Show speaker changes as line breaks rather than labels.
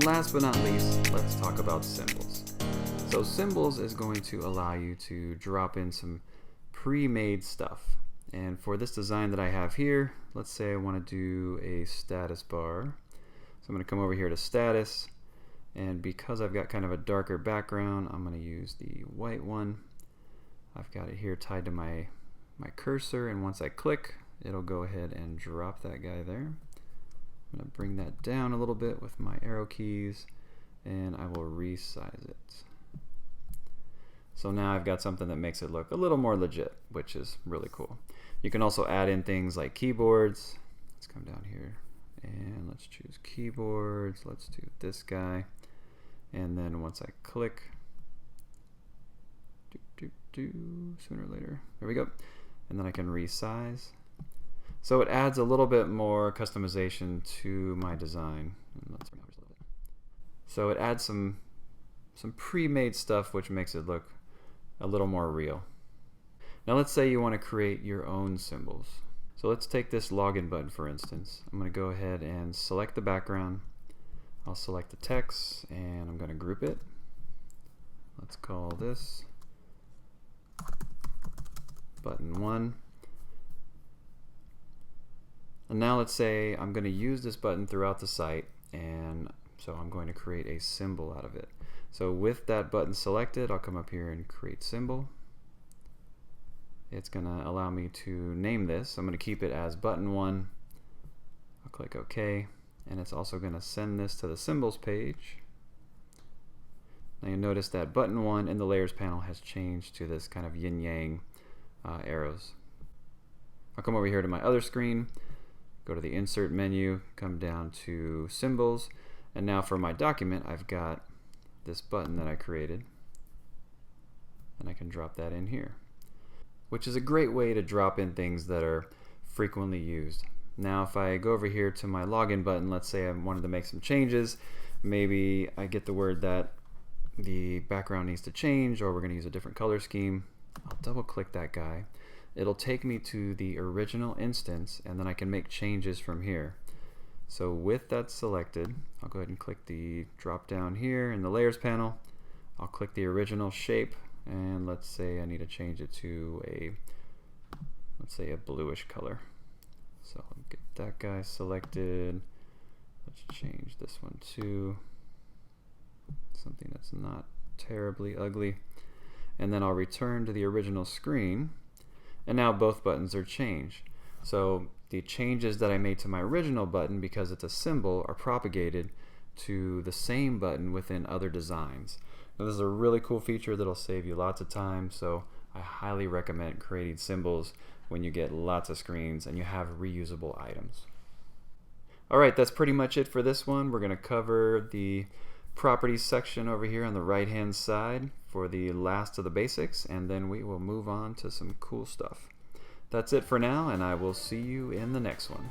last but not least, let's talk about symbols. So symbols is going to allow you to drop in some pre-made stuff. And for this design that I have here, let's say I want to do a status bar. So I'm going to come over here to status, and because I've got kind of a darker background, I'm going to use the white one. I've got it here tied to my cursor, and once I click, it'll go ahead and drop that guy there. I'm going to bring that down a little bit with my arrow keys, and I will resize it. So now I've got something that makes it look a little more legit, which is really cool. You can also add in things like keyboards. Let's come down here and let's choose keyboards. Let's do this guy. And then once I click, sooner or later, there we go. And then I can resize. So it adds a little bit more customization to my design. So it adds some pre-made stuff, which makes it look a little more real. Now let's say you want to create your own symbols. So let's take this login button for instance. I'm going to go ahead and select the background. I'll select the text and I'm going to group it. Let's call this button 1. And now let's say I'm going to use this button throughout the site, and so I'm going to create a symbol out of it. So with that button selected, I'll come up here and create symbol. It's going to allow me to name this. I'm going to keep it as button 1. I'll click OK, and it's also going to send this to the symbols page. Now you'll notice that button 1 in the layers panel has changed to this kind of yin-yang arrows. I'll come over here to my other screen, go to the insert menu, come down to symbols, and now for my document I've got this button that I created, and I can drop that in here, which is a great way to drop in things that are frequently used. Now if I go over here to my login button, let's say I wanted to make some changes, maybe I get the word that the background needs to change, or we're going to use a different color scheme. I'll double click that guy. It'll take me to the original instance, and then I can make changes from here. So with that selected, I'll go ahead and click the drop down here in the layers panel. I'll click the original shape, and let's say I need to change it to let's say a bluish color. So I'll get that guy selected. Let's change this one to something that's not terribly ugly. And then I'll return to the original screen, and now both buttons are changed. So the changes that I made to my original button, because it's a symbol, are propagated to the same button within other designs. Now this is a really cool feature that'll save you lots of time, so I highly recommend creating symbols when you get lots of screens and you have reusable items. Alright, that's pretty much it for this one. We're going to cover the properties section over here on the right hand side for the last of the basics, and then we will move on to some cool stuff. That's it for now, and I will see you in the next one.